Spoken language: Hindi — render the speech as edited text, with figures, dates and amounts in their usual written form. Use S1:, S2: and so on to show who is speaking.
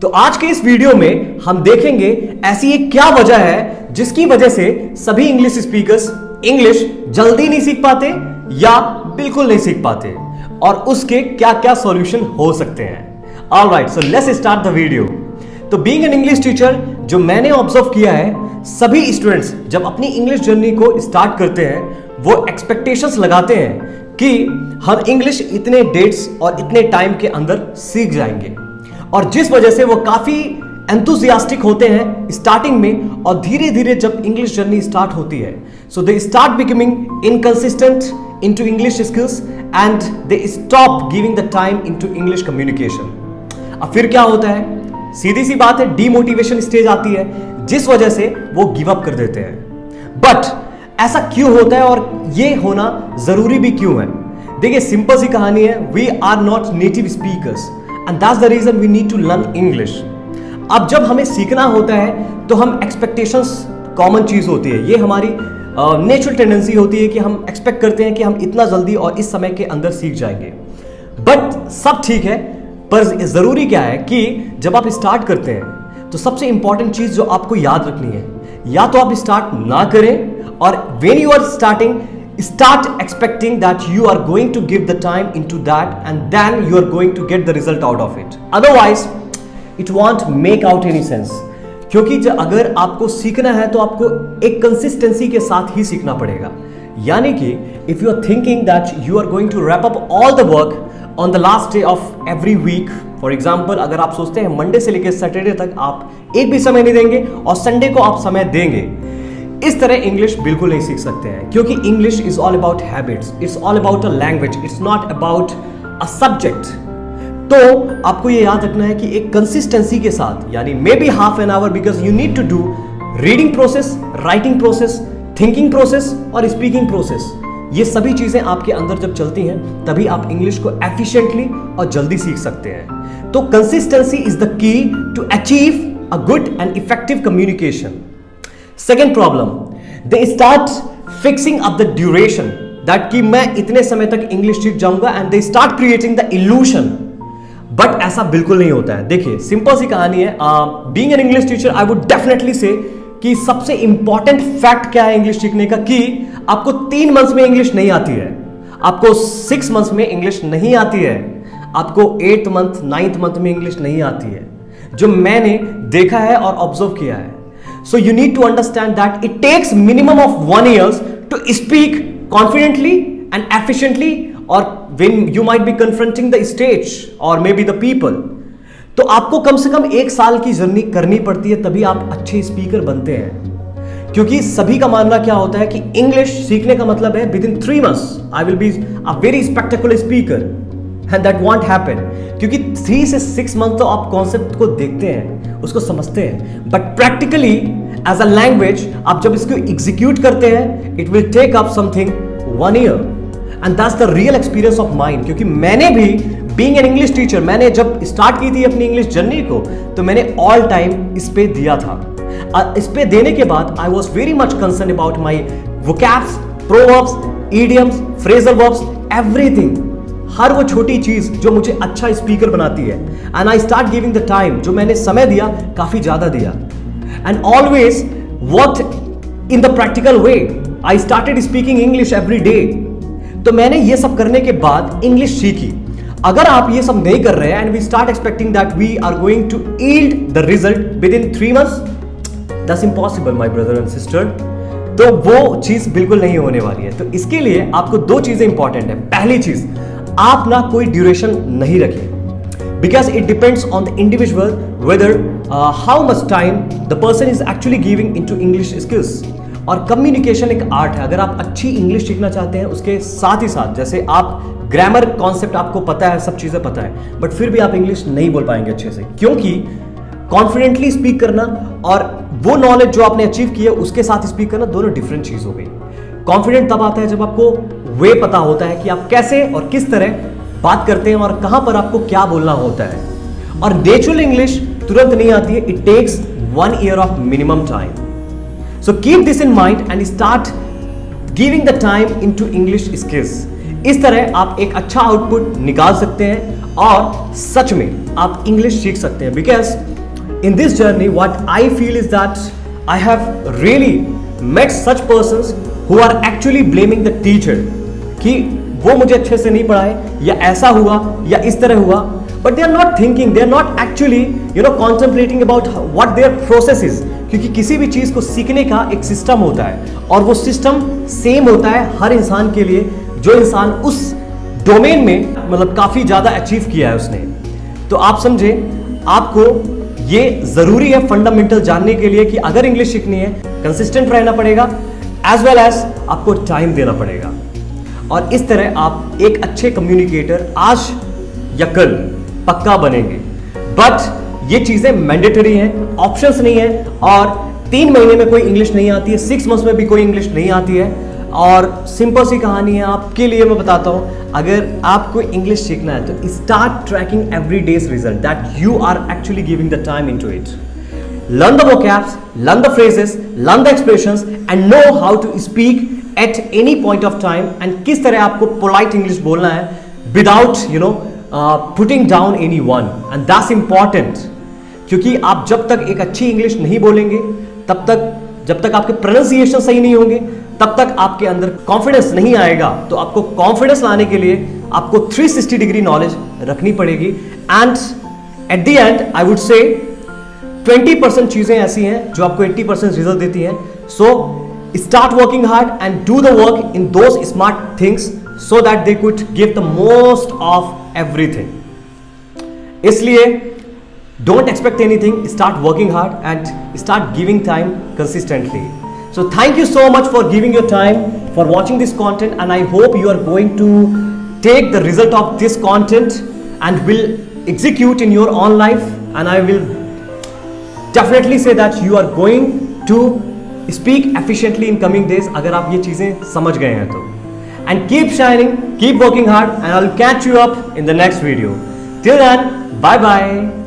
S1: तो आज के इस वीडियो में हम देखेंगे ऐसी एक क्या वजह है जिसकी वजह से सभी इंग्लिश स्पीकर्स इंग्लिश जल्दी नहीं सीख पाते या बिल्कुल नहीं सीख पाते और उसके क्या क्या सॉल्यूशन हो सकते हैं। Alright, so let's start the video. तो बीइंग एन इंग्लिश टीचर, जो मैंने ऑब्जर्व किया है, सभी स्टूडेंट्स जब अपनी इंग्लिश जर्नी को स्टार्ट करते हैं वो एक्सपेक्टेशंस लगाते हैं कि हम इंग्लिश इतने डेट्स और इतने टाइम के अंदर सीख जाएंगे, और जिस वजह से वो काफी एंथुसियास्टिक होते हैं स्टार्टिंग में, और धीरे धीरे जब इंग्लिश जर्नी स्टार्ट होती है so they start becoming inconsistent into English skills and they stop giving the time into English communication. अब फिर क्या होता है, सीधी सी बात है, डीमोटिवेशन स्टेज आती है जिस वजह से वो गिव अप कर देते हैं। बट ऐसा क्यों होता है और ये होना जरूरी भी क्यों है? देखिए, सिंपल सी कहानी है, we are not native speakers and that's the reason we need to learn English. अब जब हमें सीखना होता है तो हम एक्सपेक्टेशंस कॉमन चीज होती है, ये हमारी नेचुरल टेंडेंसी होती है कि हम एक्सपेक्ट करते हैं कि हम इतना जल्दी और इस समय के अंदर सीख जाएंगे। बट सब ठीक है, पर जरूरी क्या है कि जब आप स्टार्ट करते हैं तो सबसे इंपॉर्टेंट चीज जो आपको याद रखनी है, या तो आप स्टार्ट ना करें, और when you are starting, start expecting that you are going to give the time into that and then you are going to get the result out of it. Otherwise it won't make out any sense. क्योंकि अगर आपको सीखना है तो आपको एक कंसिस्टेंसी के साथ ही सीखना पड़ेगा। यानी कि if you are thinking that you are going to wrap up all the work on the last day of every week, for example, अगर आप सोचते हैं मंडे से लेकर सैटरडे तक आप एक भी समय नहीं देंगे और संडे को आप समय देंगे, इस तरह इंग्लिश बिल्कुल नहीं सीख सकते हैं। क्योंकि English is all about habits, it's all about a language, it's not about a subject. तो आपको ये याद रखना है कि एक कंसिस्टेंसी के साथ, यानी maybe half an hour, because you need to do reading process, writing process, thinking process और स्पीकिंग प्रोसेस। ये सभी चीजें आपके अंदर जब चलती हैं तभी आप इंग्लिश को एफिशिएंटली और जल्दी सीख सकते हैं। तो consistency is the key to achieve a good and effective communication. Second problem, they start fixing up the duration that कि मैं इतने समय तक इंग्लिश सीख जाऊंगा and they start creating the illusion. But ऐसा बिल्कुल नहीं होता है। देखिए, सिंपल सी कहानी है, being an English teacher I would definitely से कि सबसे इंपॉर्टेंट फैक्ट क्या है इंग्लिश सीखने का, कि आपको 3 मंथ्स में इंग्लिश नहीं आती है, आपको 6 मंथ्स में इंग्लिश नहीं आती है, आपको 8th मंथ 9th मंथ में इंग्लिश नहीं आती है, जो मैंने देखा है और ऑब्जर्व किया है। So you need to understand that it takes minimum of 1 year to speak confidently and efficiently, or when you might be confronting the stage or maybe the people. तो आपको कम से कम 1 साल की जर्नी करनी पड़ती है, तभी आप अच्छे स्पीकर बनते हैं। क्योंकि सभी का मानना क्या होता है कि इंग्लिश सीखने का मतलब है with in 3 months I will be a very spectacular speaker, and that won't happen. क्योंकि 3 से 6 मंथ तो आप कॉन्सेप्ट को देखते हैं, उसको समझते हैं, but practically as a language आप जब इसको एग्जीक्यूट करते हैं it will take up something 1 year, and that's the real experience of mind. क्योंकि मैंने भी बीइंग एन इंग्लिश टीचर, मैंने जब स्टार्ट की थी अपनी इंग्लिश जर्नी को तो मैंने ऑल टाइम इस पे दिया था। इस पे देने के बाद I was very much concern about my vocabs, proverbs, idioms, phrasal verbs, everything, हर वो छोटी चीज जो मुझे अच्छा स्पीकर बनाती है। And I start giving the time, जो मैंने समय दिया काफी ज्यादा दिया, and always worked in the practical way. I started speaking English every day. तो मैंने ये सब करने के बाद इंग्लिश सीखी। अगर आप ये सब नहीं कर रहे हैं and we start expecting that we are going to yield the result within 3 months, that's impossible my brother and sister. तो वो चीज बिल्कुल नहीं होने वाली है। तो इसके लिए आपको 2 चीजें इंपॉर्टेंट है। पहली चीज, आप ना कोई ड्यूरेशन नहीं रखें, because it depends on the individual whether how much time the person is actually giving into English skills. और कम्युनिकेशन एक आर्ट है। अगर आप अच्छी इंग्लिश सीखना चाहते हैं, उसके साथ ही साथ, जैसे आप ग्रामर कॉन्सेप्ट आपको पता है, सब चीजें पता है, बट फिर भी आप इंग्लिश नहीं बोल पाएंगे अच्छे से, क्योंकि कॉन्फिडेंटली स्पीक करना और वो नॉलेज जो आपने अचीव की है उसके साथ स्पीक करना, दोनों डिफरेंट चीज हो गई। कॉन्फिडेंट तब आता है जब आपको वे पता होता है कि आप कैसे और किस तरह बात करते हैं और कहां पर आपको क्या बोलना होता है। और नेचुरल इंग्लिश तुरंत नहीं आती है, it takes 1 year of minimum time. So keep this in mind and start giving the time into English skills. इस तरह आप एक अच्छा आउटपुट निकाल सकते हैं और सच में आप इंग्लिश सीख सकते हैं। Because in this journey what I feel is that I have really met such persons who are actually blaming the teacher कि वो मुझे अच्छे से नहीं पढ़ाए, या ऐसा हुआ, या इस तरह हुआ, but they are not thinking, they are not actually concentrating about what their process is. क्योंकि किसी भी चीज को सीखने का एक सिस्टम होता है और वो सिस्टम सेम होता है हर इंसान के लिए, जो इंसान उस डोमेन में मतलब काफी ज्यादा अचीव किया है उसने। तो आप समझे, आपको ये जरूरी है फंडामेंटल जानने के लिए कि अगर इंग्लिश सीखनी है कंसिस्टेंट रहना पड़ेगा, एज वेल एज आपको टाइम देना पड़ेगा। और इस तरह आप एक अच्छे कम्युनिकेटर आज या कल पक्का बनेंगे। बट ये चीजें मैंडेटरी हैं, ऑप्शंस नहीं है। और 3 महीने में कोई इंग्लिश नहीं आती है, 6 मंथ्स में भी कोई इंग्लिश नहीं आती है। और सिंपल सी कहानी है आपके लिए, मैं बताता हूं, अगर आपको इंग्लिश सीखना है तो start tracking every day's result that you are actually giving the time into it. Learn the vocabs, learn the phrases, learn the expressions and know how to speak at any point of time, and किस तरह आपको polite English बोलना है without putting down anyone, and that's important। क्योंकि आप जब तक एक अच्छी इंग्लिश नहीं बोलेंगे, जब तक आपके प्रोनाउंसिएशन सही नहीं होंगे, तब तक आपके अंदर कॉन्फिडेंस नहीं आएगा। तो आपको कॉन्फिडेंस लाने के लिए आपको 360 डिग्री नॉलेज रखनी पड़ेगी। And at the and I would say 20% चीजें ऐसी हैं जो आपको 80% रिजल्ट देती हैं। So start working hard and do the work in those smart things so that they could give the most of everything. इसलिए don't expect anything, start working hard and start giving time consistently. So thank you so much for giving your time for watching this content, and I hope you are going to take the result of this content and will execute in your own life, and I will definitely say that you are going to speak efficiently in coming days अगर आप ये चीजें समझ गए हैं तो। And keep shining, keep working hard, and I'll catch you up in the next video. Till then, bye bye.